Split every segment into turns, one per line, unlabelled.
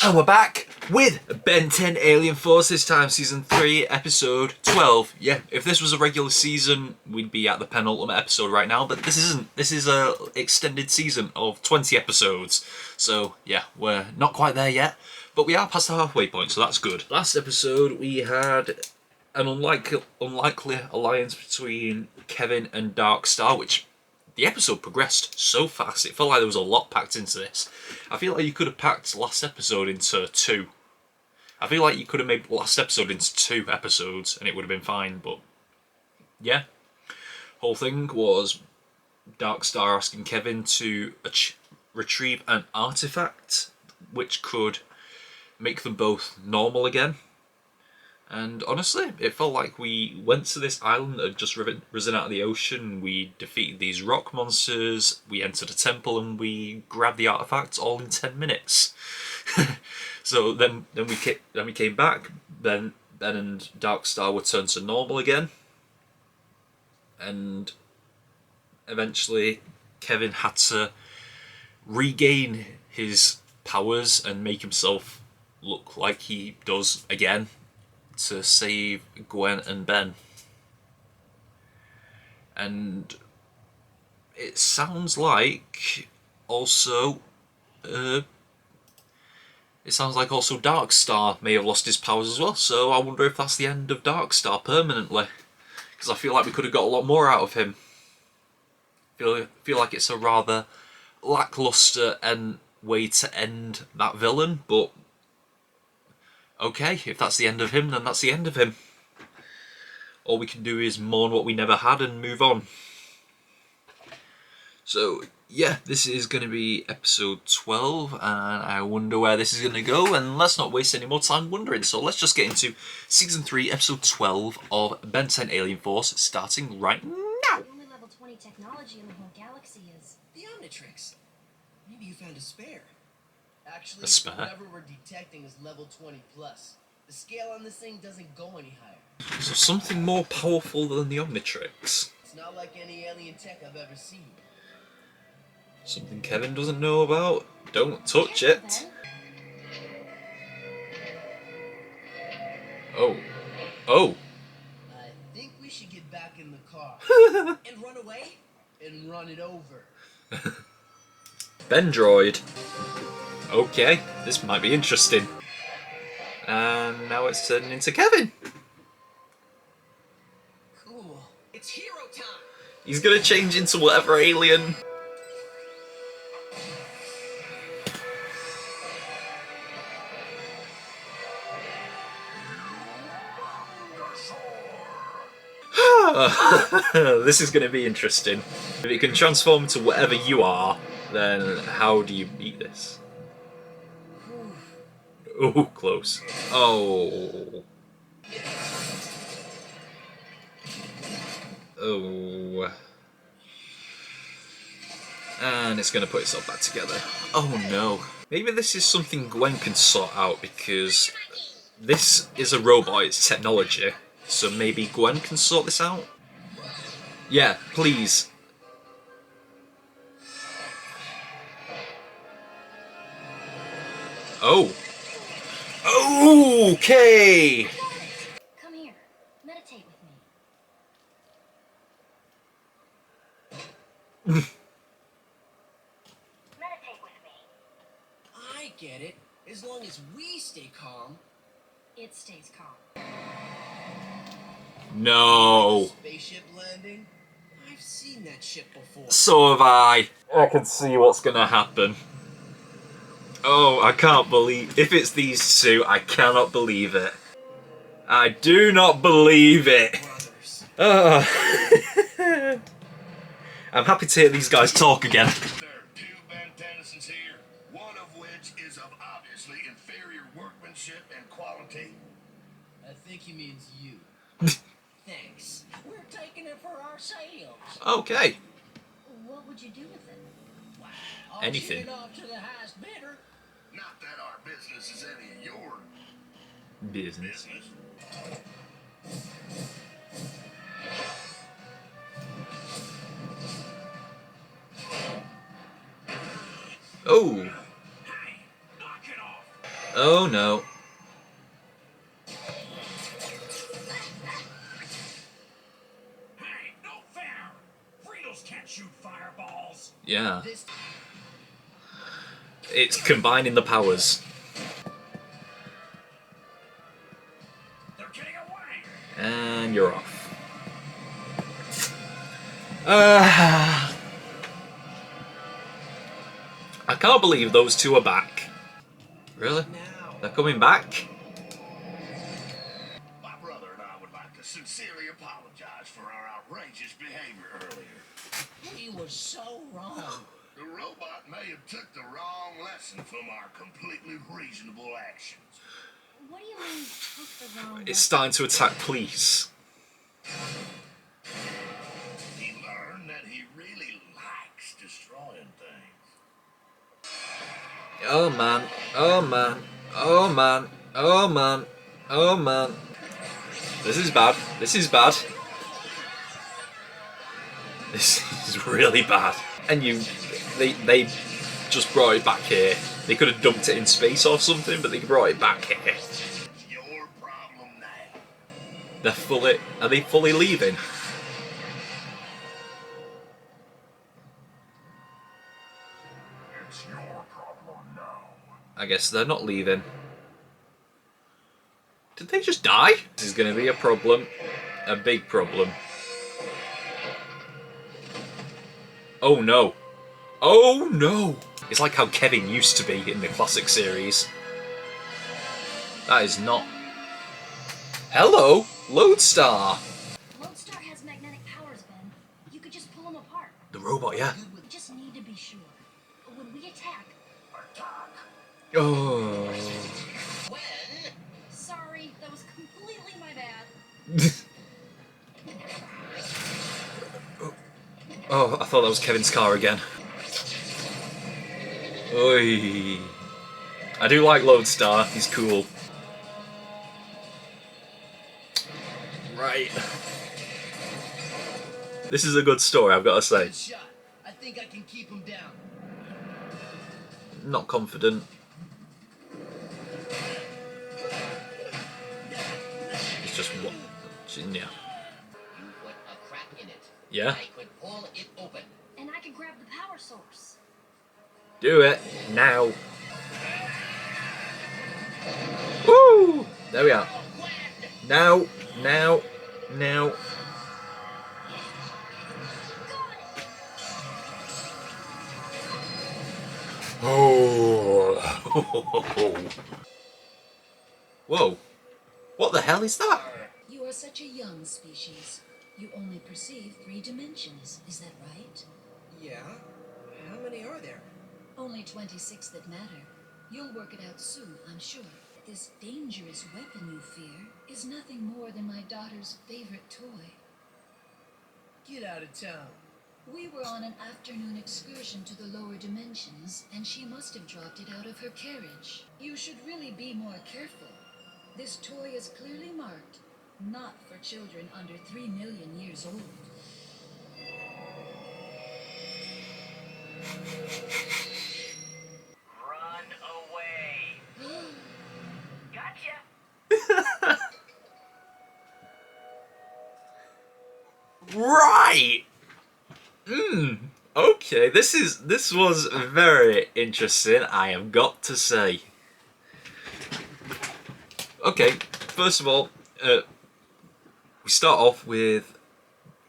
And we're back with Ben 10 Alien Force, this time Season 3, Episode 12. Yeah, if this was a regular season, we'd be at the penultimate episode right now, but this isn't. This is a extended season of 20 episodes. So, yeah, we're not quite there yet, but we are past the halfway point, so that's good. Last episode, we had an unlikely alliance between Kevin and Darkstar, which... the episode progressed so fast, it felt like there was a lot packed into this. I feel like you could have packed last episode into 2. I feel like you could have made last episode into 2 episodes and it would have been fine, but yeah. Whole thing was Darkstar asking Kevin to retrieve an artifact which could make them both normal again. And honestly, it felt like we went to this island that had just risen out of the ocean, we defeated these rock monsters, we entered a temple and we grabbed the artifacts all in 10 minutes. So then we came back, Ben and Darkstar were turned to normal again. And eventually Kevin had to regain his powers and make himself look like he does again, to save Gwen and Ben. And it sounds like also Darkstar may have lost his powers as well, so I wonder if that's the end of Darkstar permanently, because I feel like we could have got a lot more out of him. Feel like it's a rather lackluster way to end that villain, but okay, if that's the end of him, then that's the end of him. All we can do is mourn what we never had and move on. So, yeah, this is going to be episode 12, and I wonder where this is going to go, and let's not waste any more time wondering. So let's just get into Season 3, Episode 12 of Ben 10 Alien Force, starting right now.
The only level 20 technology in the whole galaxy is the OMNITRIX. Maybe you found a spare. Actually, whatever we're detecting is level 20 plus. The scale on this thing doesn't go any higher.
So something more powerful than the OMNITRIX.
It's not like any alien tech I've ever seen.
Something Kevin doesn't know about. Don't touch it. Oh. Oh.
I think we should get back in the car. And run away? And run it over.
Ben droid. Okay, this might be interesting. And now it's turning into Kevin.
Cool. It's hero time.
He's gonna change into whatever alien. This is gonna be interesting. If it can transform into whatever you are, then how do you beat this? Oh, close. Oh. Oh. And it's going to put itself back together. Oh no. Maybe this is something Gwen can sort out, because this is a robot, it's technology. So maybe Gwen can sort this out? Yeah, please. Oh. Okay!
Come here. Meditate with me. Meditate with me. I get it. As long as we stay calm, it stays calm.
No.
Spaceship landing? I've seen that ship before.
So have I. I can see what's gonna happen. Oh, I can't believe... if it's these two, I cannot believe it. I do not believe it. I'm happy to hear these guys talk again.
There are 2 Ben Tennysons here, one of which is of obviously inferior workmanship and quality.
I think he means you. Thanks. We're taking it for ourselves.
Okay.
What would you do with it? Wow.
Anything.
I'll off to the highest bidder.
Not that our business is any of your
Business.
business.
Oh.
Hey, knock it off.
Oh no.
Hey, no fair! Fritos can't shoot fireballs!
Yeah.
This
It's combining the powers.
They're getting away!
And you're off. I can't believe those two are back. Really?
now.
They're coming back?
My brother and I would like to sincerely apologize for our outrageous behavior earlier.
We were so wrong.
The robot may have took the wrong lesson from our completely reasonable actions.
What do you mean, took the wrong
It's starting to attack police.
He learned that he really likes destroying things.
Oh man. Oh man. Oh man. Oh man. Oh man. This is bad. This is bad. This is really bad. And they just brought it back here. They could have dumped it in space or something, but they brought it back here.
It's your problem now.
Are they fully leaving?
It's your problem now.
I guess they're not leaving. Did they just die? This is going to be a problem. A big problem. Oh no. Oh no! It's like how Kevin used to be in the classic series. That is not... Hello! Lodestar!
Lodestar has magnetic powers, Ben. You could just pull them apart.
The robot, yeah.
We just need to be sure. When we attack...
Attack.
Oh...
When?
Sorry, that was completely my bad.
Oh, I thought that was Kevin's car again. Oi. I do like Lodestar, he's cool. Right. This is a good story, I've got to say.
Good shot. I think I can keep him down.
Not confident. It's just what... Yeah.
You put a crack in it.
Yeah?
I could pull it open.
And I could grab the power source.
Do it now. Woo! There we are. Now, now, now. Oh. Whoa. What the hell is that?
You are such a young species. You only perceive 3 dimensions, is that right?
Yeah? How many are there?
Only 26 that matter. You'll work it out soon, I'm sure. This dangerous weapon you fear is nothing more than my daughter's favorite toy.
Get out of town.
We were on an afternoon excursion to the lower dimensions, and she must have dropped it out of her carriage. You should really be more careful. This toy is clearly marked, not for children under 3 million years old.
Run away. Gotcha.
Right. Okay, this was very interesting, I have got to say. Okay, first of all, we start off with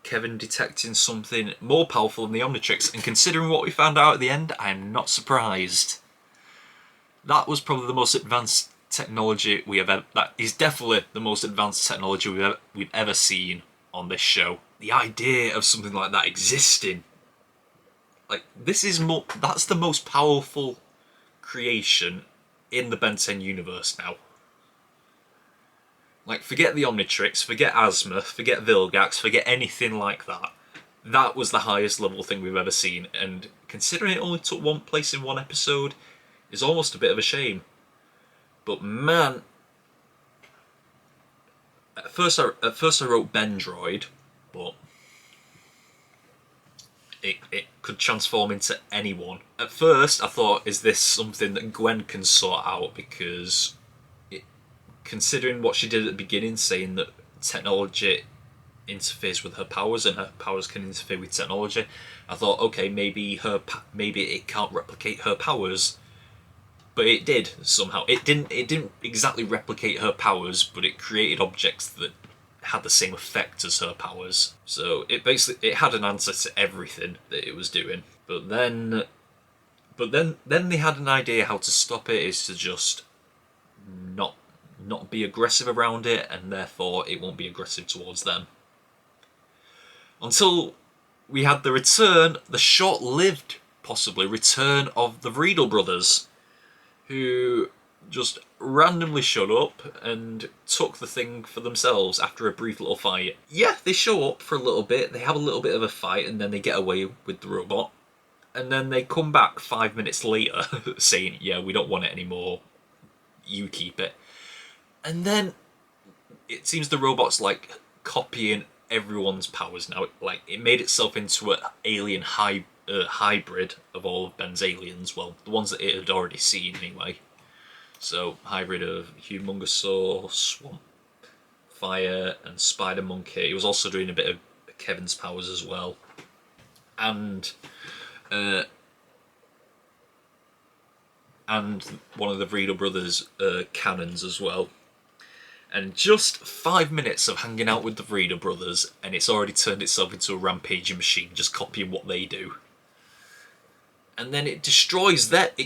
Kevin detecting something more powerful than the Omnitrix, and considering what we found out at the end, I'm not surprised. That was probably the most advanced technology we have ever... That is definitely the most advanced technology we've ever seen on this show. The idea of something like that existing, like, this is more... That's the most powerful creation in the Ben 10 universe now. Like, forget the Omnitrix, forget AZMUTH, forget Vilgax, forget anything like that. That was the highest level thing we've ever seen, and considering it only took one place in one episode, is almost a bit of a shame. But man, at first I wrote Bendroid, but it could transform into anyone. At first, I thought, is this something that Gwen can sort out? Because considering what she did at the beginning, saying that technology interferes with her powers and her powers can interfere with technology, I thought, okay, maybe it can't replicate her powers, but it did somehow. It didn't exactly replicate her powers, but it created objects that had the same effect as her powers. So it had an answer to everything that it was doing. But then they had an idea how to stop it, is to just not be aggressive around it, and therefore it won't be aggressive towards them. Until we had the short-lived, possibly, return of the Riedel brothers, who just randomly showed up and took the thing for themselves after a brief little fight. Yeah, they show up for a little bit, they have a little bit of a fight, and then they get away with the robot. And then they come back 5 minutes later saying, yeah, we don't want it anymore, you keep it. And then it seems the robot's like copying everyone's powers now. Like, it made itself into an alien hybrid of all of Ben's aliens. Well, the ones that it had already seen anyway. So, hybrid of Humongousaur, Swamp Fire, and Spider Monkey. He was also doing a bit of Kevin's powers as well. And one of the Riedel brothers' cannons as well. And just 5 minutes of hanging out with the Riedel brothers, and it's already turned itself into a rampaging machine, just copying what they do. And then it destroys that.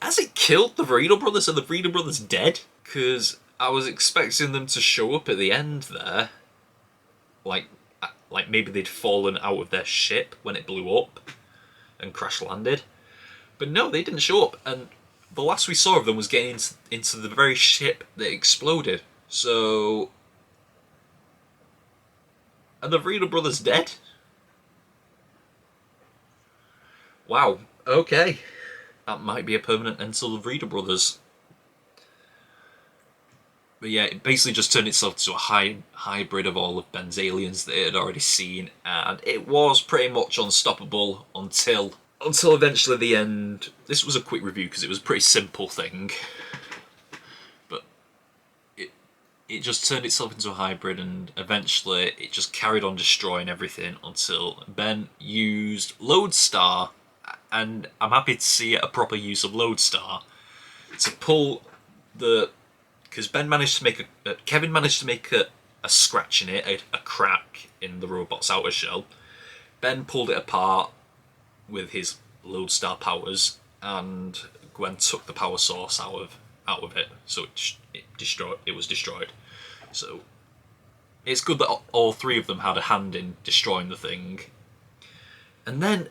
Has it killed the Riedel brothers? Are the Riedel brothers dead? Because I was expecting them to show up at the end there. Like maybe they'd fallen out of their ship when it blew up and crash landed. But no, they didn't show up, and the last we saw of them was getting into the very ship that exploded. So, are the Riedel brothers dead? Wow, okay. That might be a permanent end to the Riedel brothers. But yeah, it basically just turned itself into a hybrid of all of Ben's aliens that it had already seen, and it was pretty much unstoppable until eventually the end. This was a quick review because it was a pretty simple thing, but it just turned itself into a hybrid, and eventually it just carried on destroying everything until Ben used Lodestar, and I'm happy to see a proper use of Lodestar to pull the, because Kevin managed to make a scratch in it, a crack in the robot's outer shell. Ben pulled it apart with his Lodestar powers, and Gwen took the power source out of it, so it was destroyed. So it's good that all three of them had a hand in destroying the thing. And then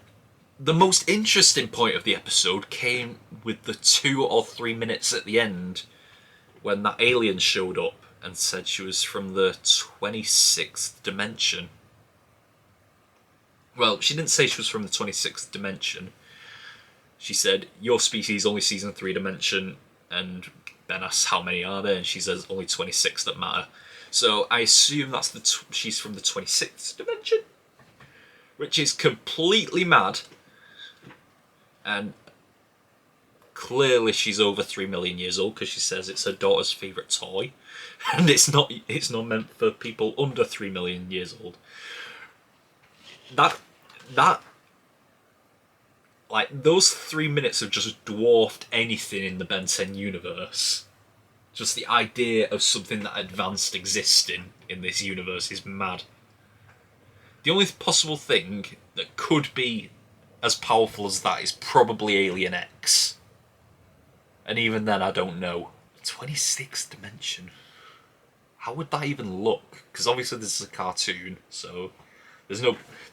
the most interesting point of the episode came with the 2 or 3 minutes at the end, when that alien showed up and said she was from the 26th dimension. Well, she didn't say she was from the 26th dimension. She said, your species only sees in 3 dimension, and Ben asks how many are there, and she says only 26 that matter. So I assume that's she's from the 26th dimension, which is completely mad. And clearly she's over 3 million years old, because she says it's her daughter's favourite toy, and it's not meant for people under 3 million years old. That like, those 3 minutes have just dwarfed anything in the Ben 10 universe. Just the idea of something that advanced existing in this universe is mad. The only possible thing that could be as powerful as that is probably Alien X. And even then, I don't know. 26th dimension. How would that even look? Because obviously this is a cartoon, so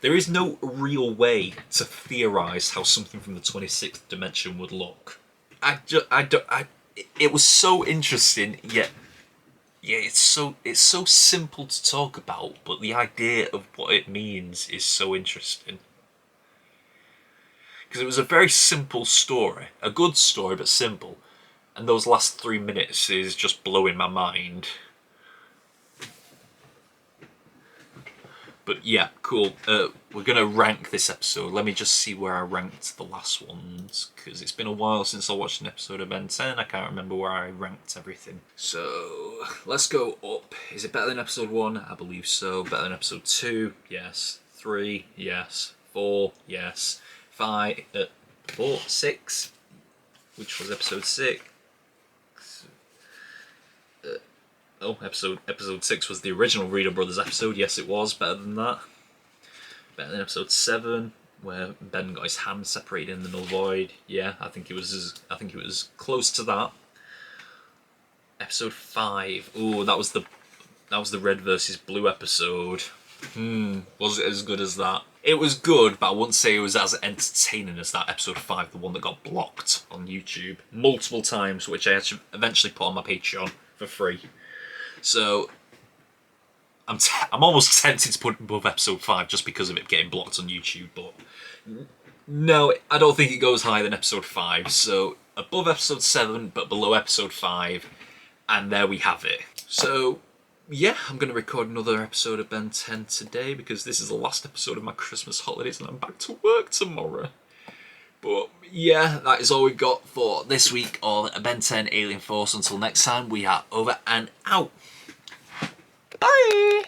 there is no real way to theorise how something from the 26th dimension would look. It was so interesting, yet it's so simple to talk about, but the idea of what it means is so interesting. Because it was a very simple story, a good story, but simple. And those last 3 minutes is just blowing my mind. But yeah, cool. We're going to rank this episode. Let me just see where I ranked the last ones, because it's been a while since I watched an episode of Ben 10. I can't remember where I ranked everything. So, let's go up. Is it better than episode 1? I believe so. Better than episode 2? Yes. 3? Yes. 4? Yes. 5? 4? 6? Which was episode 6? Episode 6 was the original Reader Brothers episode. Yes, it was better than that. Better than episode 7, where Ben got his hand separated in the null void. Yeah, I think it was close to that. Episode 5. Ooh, that was the red versus blue episode. Was it as good as that? It was good, but I wouldn't say it was as entertaining as that episode 5, the one that got blocked on YouTube multiple times, which I actually eventually put on my Patreon for free. So I'm almost tempted to put it above episode 5 just because of it getting blocked on YouTube, but no, I don't think it goes higher than episode 5. So above episode 7, but below episode 5, and there we have it. So yeah, I'm going to record another episode of Ben 10 today because this is the last episode of my Christmas holidays and I'm back to work tomorrow. But yeah, that is all we've got for this week of Ben 10 Alien Force. Until next time, we are over and out. Bye!